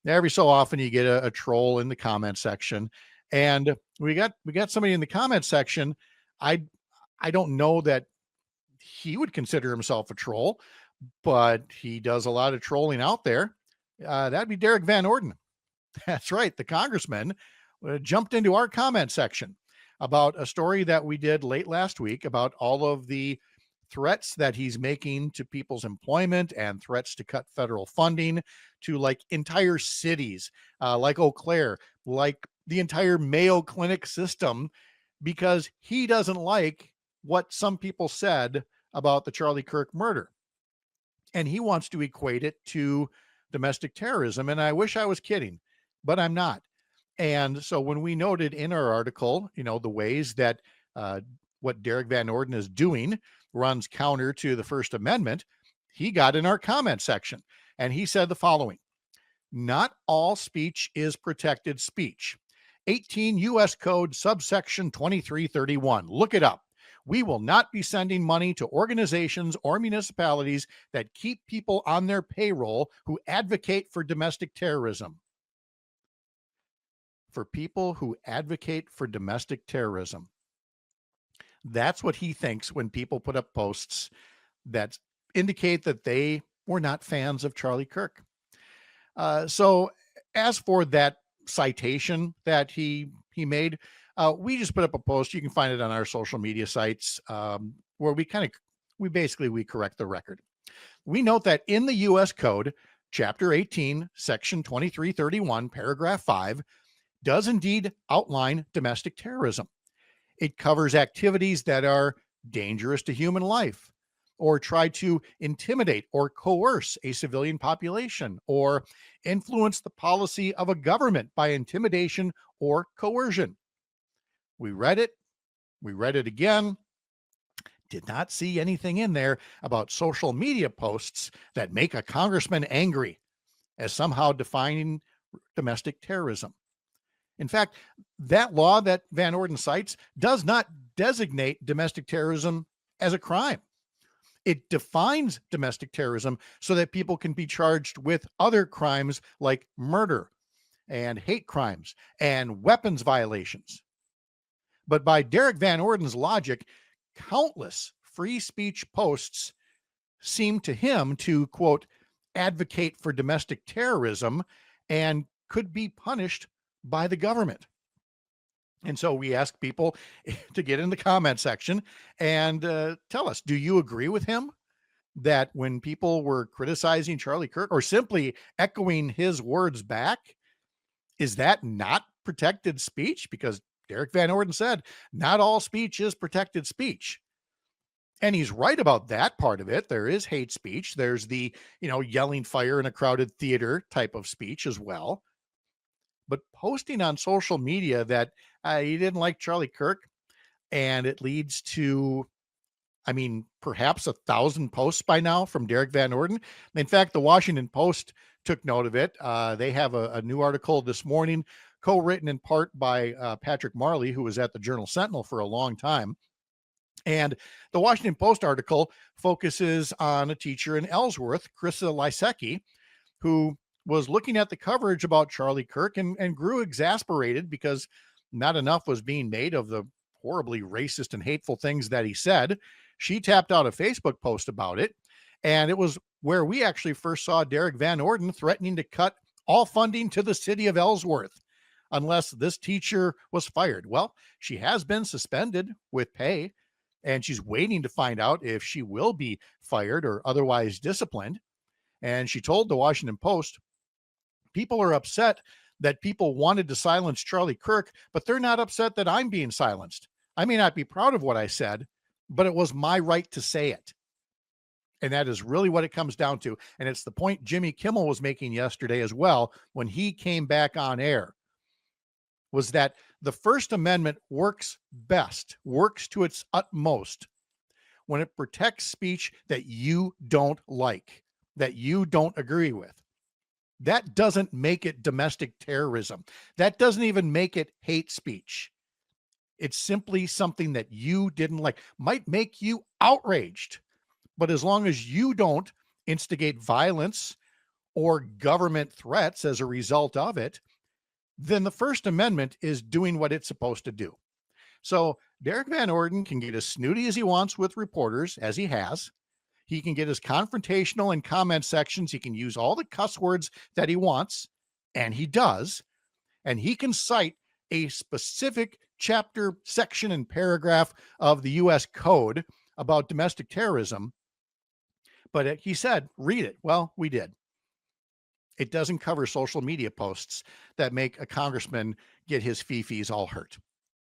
Every so often you get a troll in the comment section, and we got somebody in the comment section. I I don't know that he would consider himself a troll, but he does a lot of trolling out there. That'd be Derek Van Orden. That's right. The congressman jumped into our comment section about a story that we did late last week about all of the threats that he's making to people's employment and threats to cut federal funding to like entire cities, like Eau Claire, like the entire Mayo Clinic system, because he doesn't like what some people said about the Charlie Kirk murder. And he wants to equate it to domestic terrorism. And I wish I was kidding, but I'm not. And so when we noted in our article, the ways that uh, what Derek Van Orden is doing runs counter to the First Amendment, he got in our comment section and he said the following: not all speech is protected speech. 18 U.S. Code subsection 2331. Look it up. We will not be sending money to organizations or municipalities that keep people on their payroll who advocate for domestic terrorism. For people who advocate for domestic terrorism. That's what he thinks when people put up posts that indicate that they were not fans of Charlie Kirk. So as for that citation that he made, we just put up a post. You can find it on our social media sites, where we correct the record. We note that in the U.S. Code, Chapter 18, Section 2331, Paragraph 5, does indeed outline domestic terrorism. It covers activities that are dangerous to human life, or try to intimidate or coerce a civilian population, or influence the policy of a government by intimidation or coercion. We read it again, did not see anything in there about social media posts that make a congressman angry as somehow defining domestic terrorism. In fact, that law that Van Orden cites does not designate domestic terrorism as a crime. It defines domestic terrorism so that people can be charged with other crimes like murder and hate crimes and weapons violations. But by Derek Van Orden's logic, countless free speech posts seem to him to, quote, advocate for domestic terrorism and could be punished by the government. And so we ask people to get in the comment section and tell us, do you agree with him that when people were criticizing Charlie Kirk or simply echoing his words back, is that not protected speech? Because Derek Van Orden said, not all speech is protected speech. And he's right about that part of it. There is hate speech. There's the, yelling fire in a crowded theater type of speech as well. But posting on social media that you didn't like Charlie Kirk, and it leads to, perhaps 1,000 posts by now from Derek Van Orden. In fact, the Washington Post took note of it. They have a new article this morning, co-written in part by Patrick Marley, who was at the Journal Sentinel for a long time. And the Washington Post article focuses on a teacher in Ellsworth, Krista Lysecki, who was looking at the coverage about Charlie Kirk and grew exasperated because not enough was being made of the horribly racist and hateful things that he said. She tapped out a Facebook post about it, and it was where we actually first saw Derek Van Orden threatening to cut all funding to the city of Ellsworth unless this teacher was fired. Well, she has been suspended with pay, and she's waiting to find out if she will be fired or otherwise disciplined. And she told the Washington Post, people are upset that people wanted to silence Charlie Kirk, but they're not upset that I'm being silenced. I may not be proud of what I said, but it was my right to say it. And that is really what it comes down to. And it's the point Jimmy Kimmel was making yesterday as well when he came back on air, was that the First Amendment works best, works to its utmost when it protects speech that you don't like, that you don't agree with. That doesn't make it domestic terrorism. That doesn't even make it hate speech. It's simply something that you didn't like, might make you outraged. But as long as you don't instigate violence or government threats as a result of it, then the First Amendment is doing what it's supposed to do. So Derek Van Orden can get as snooty as he wants with reporters, as he has. He can get as confrontational in comment sections. He can use all the cuss words that he wants, and he does. And he can cite a specific chapter, section, and paragraph of the US Code about domestic terrorism. But he said, read it. Well, we did. It doesn't cover social media posts that make a congressman get his fee-fees all hurt.